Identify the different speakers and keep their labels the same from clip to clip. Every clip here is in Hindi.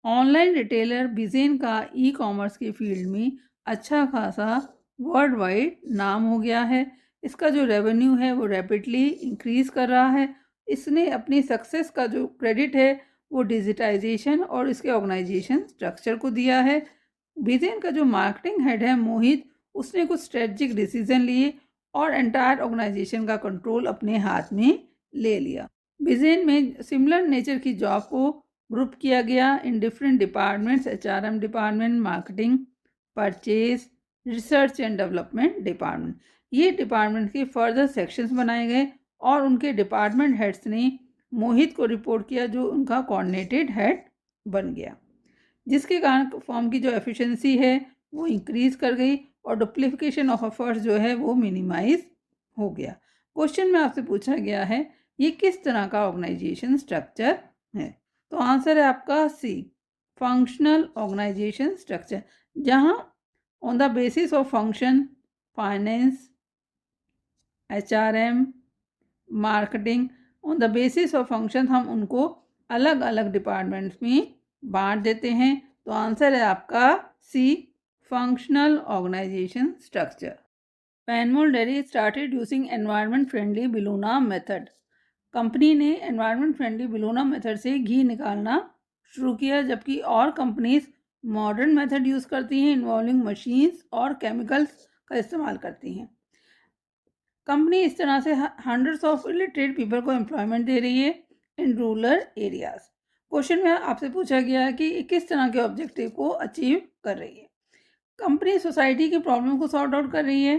Speaker 1: ऑनलाइन रिटेलर बिजेन का ई कॉमर्स के फील्ड में अच्छा खासा वर्ल्ड वाइड नाम हो गया है। इसका जो रेवेन्यू है वो रैपिडली इंक्रीज कर रहा है। इसने अपनी सक्सेस का जो क्रेडिट है वो डिजिटाइजेशन और इसके ऑर्गेनाइजेशन स्ट्रक्चर को दिया है। बिजेन का जो मार्केटिंग हेड है मोहित, उसने कुछ स्ट्रेटजिक डिसीजन लिए और एंटायर ऑर्गेनाइजेशन का कंट्रोल अपने हाथ में ले लिया। बिजेन में सिमिलर नेचर की जॉब को ग्रुप किया गया in different departments, HRM department, marketing, purchase, research and development department. ये डिपार्टमेंट के फर्दर सेक्शंस बनाए गए और उनके डिपार्टमेंट हेड्स ने मोहित को रिपोर्ट किया, जो उनका कोऑर्डिनेटेड हेड बन गया, जिसके कारण फॉर्म की जो एफिशिएंसी है वो इंक्रीज कर गई और डुप्लीकेशन ऑफ एफर्ट्स जो है वो मिनिमाइज हो गया। क्वेश्चन में आपसे पूछा गया है ये किस तरह का ऑर्गेनाइजेशन स्ट्रक्चर है, तो आंसर है आपका सी, फंक्शनल ऑर्गेनाइजेशन स्ट्रक्चर, जहां on the basis of function, finance, HRM, marketing, on the basis of function हम उनको अलग अलग डिपार्टमेंट्स में बांट देते हैं। तो आंसर है आपका C, functional organisation structure. Panmol dairy started using environment friendly bilona method. Company ने एनवायरनमेंट फ्रेंडली बिलूना मेथड से घी निकालना शुरू किया, जबकि और कंपनीज मॉडर्न मेथड यूज़ करती हैं इन्वॉल्विंग मशीन्स और केमिकल्स का इस्तेमाल करती हैं। कंपनी इस तरह से हंड्रेड्स ऑफ इलिटरेट पीपल को एम्प्लॉयमेंट दे रही है इन रूरल एरियाज। क्वेश्चन में आपसे पूछा गया है कि किस तरह के ऑब्जेक्टिव को अचीव कर रही है। कंपनी सोसाइटी की प्रॉब्लम को सॉर्ट आउट कर रही है,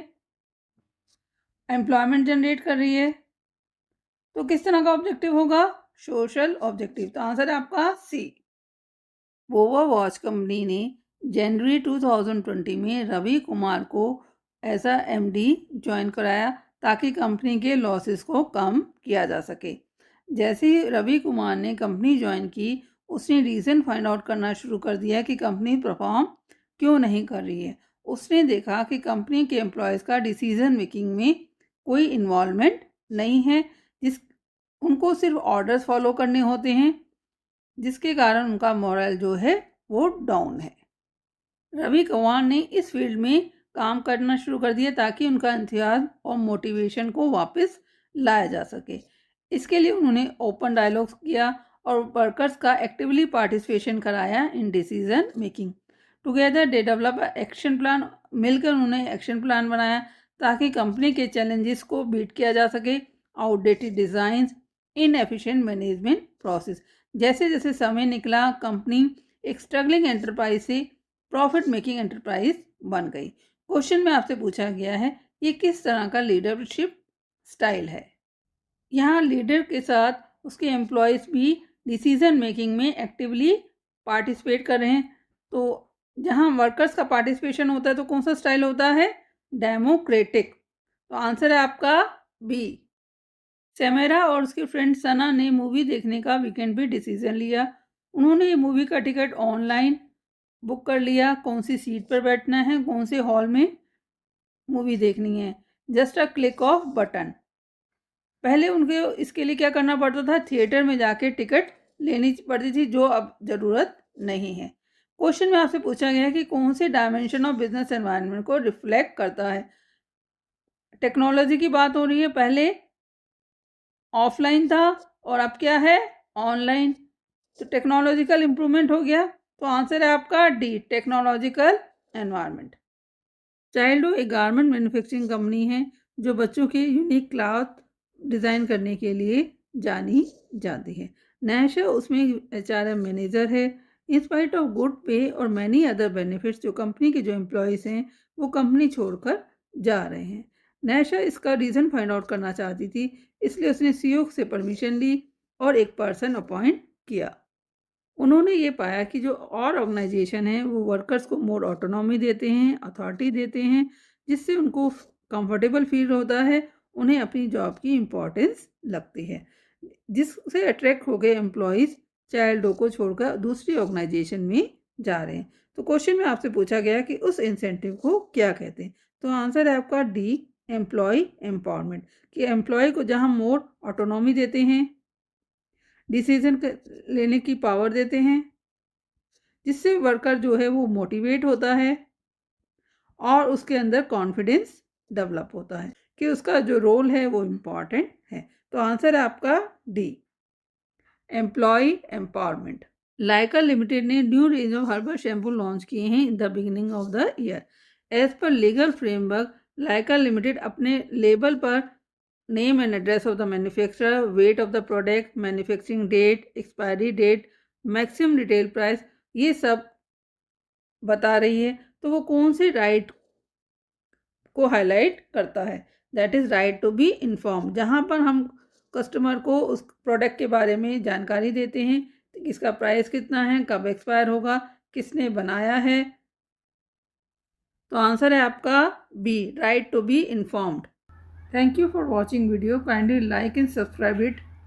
Speaker 1: एम्प्लॉयमेंट जनरेट कर रही है, तो किस तरह का ऑब्जेक्टिव होगा? Social objective. तो आंसर है आपका सी। वोवा वॉच कंपनी ने जनवरी 2020 में रवि कुमार को एज अ एमडी ज्वाइन कराया ताकि कंपनी के लॉसेस को कम किया जा सके। जैसे ही रवि कुमार ने कंपनी ज्वाइन की, उसने रीज़न फाइंड आउट करना शुरू कर दिया कि कंपनी परफॉर्म क्यों नहीं कर रही है। उसने देखा कि कंपनी के एम्प्लॉयज़ का डिसीजन मेकिंग में कोई इन्वॉल्वमेंट नहीं है, जिस उनको सिर्फ ऑर्डर्स फॉलो करने होते हैं, जिसके कारण उनका मोरल जो है वो डाउन है। रवि कुमार ने इस फील्ड में काम करना शुरू कर दिया ताकि उनका इंतजार और मोटिवेशन को वापस लाया जा सके। इसके लिए उन्होंने ओपन डायलॉग्स किया और वर्कर्स का एक्टिवली पार्टिसिपेशन कराया in decision making. Together they develop action plan. मिलकर उन्होंने एक्शन प्लान बनाया ताकि कंपनी के चैलेंजेस को बीट किया जा सके। Outdated designs, inefficient management process. जैसे जैसे समय निकला, कंपनी एक स्ट्रगलिंग एंटरप्राइज से प्रॉफिट मेकिंग एंटरप्राइज बन गई। क्वेश्चन में आपसे पूछा गया है ये किस तरह का लीडरशिप स्टाइल है। यहाँ लीडर के साथ उसके एम्प्लॉयज़ भी डिसीजन मेकिंग में एक्टिवली पार्टिसिपेट कर रहे हैं। तो जहाँ वर्कर्स का पार्टिसिपेशन होता है तो कौन सा स्टाइल होता है? डेमोक्रेटिक। तो आंसर है आपका बी। सेमेरा और उसके फ्रेंड सना ने मूवी देखने का वीकेंड पे डिसीजन लिया। उन्होंने ये मूवी का टिकट ऑनलाइन बुक कर लिया, कौन सी सीट पर बैठना है, कौन से हॉल में मूवी देखनी है, just a click off button. पहले उनके इसके लिए क्या करना पड़ता था? थिएटर में जाके टिकट लेनी पड़ती थी, जो अब ज़रूरत नहीं है। क्वेश्चन में आपसे पूछा गया है कि कौन से डायमेंशन ऑफ बिजनेस एनवायरनमेंट को रिफ्लेक्ट करता है। टेक्नोलॉजी की बात हो रही है। पहले ऑफलाइन था और अब क्या है? ऑनलाइन। तो टेक्नोलॉजिकल इम्प्रूवमेंट हो गया। तो आंसर है आपका डी, टेक्नोलॉजिकल एनवायरनमेंट। चाइल्डो एक गारमेंट मैन्युफैक्चरिंग कंपनी है जो बच्चों के यूनिक क्लॉथ डिज़ाइन करने के लिए जानी जाती है। नैशा उसमें एचआरएम मैनेजर है। इंस्पाइट ऑफ गुड पे और मैनी अदर बेनिफिट्स, जो कंपनी के जो एम्प्लॉयज़ हैं वो कंपनी छोड़कर जा रहे हैं। नैशा इसका रीज़न फाइंड आउट करना चाहती थी, इसलिए उसने सीईओ से परमिशन ली और एक पर्सन अपॉइंट किया। उन्होंने ये पाया कि जो और ऑर्गेनाइजेशन है वो वर्कर्स को मोर ऑटोनॉमी देते हैं, अथॉरिटी देते हैं, जिससे उनको कंफर्टेबल फील होता है, उन्हें अपनी जॉब की इम्पोर्टेंस लगती है, जिससे अट्रैक्ट हो गए एम्प्लॉयज़ चाइल्डो को छोड़कर दूसरी ऑर्गेनाइजेशन में जा रहे हैं। तो क्वेश्चन में आपसे पूछा गया कि उस इंसेंटिव को क्या कहते हैं। तो आंसर है आपका डी, एम्प्लॉय एम्पावरमेंट, कि एम्प्लॉय को जहाँ मोर ऑटोनॉमी देते हैं, डिसीजन लेने की पावर देते हैं, जिससे वर्कर जो है वो मोटिवेट होता है और उसके अंदर कॉन्फिडेंस डेवलप होता है कि उसका जो रोल है वो इम्पॉर्टेंट है। तो आंसर है आपका D, employ empowerment. Laika limited ने new range of herbal shampoo launch किए हैं in the beginning of the year. As पर लीगल फ्रेमवर्क, लाइका लिमिटेड अपने लेबल पर name and address of the manufacturer, weight of the product, manufacturing date, expiry date, maximum retail price, ये सब बता रही है। तो वो कौन से राइट को हाईलाइट करता है? That is right to be inform, जहाँ पर हम कस्टमर को उस प्रोडक्ट के बारे में जानकारी देते हैं, इसका प्राइस कितना है, कब एक्सपायर होगा, किसने बनाया है। तो आंसर है आपका B, right to be informed. Thank you for watching video, kindly like and subscribe it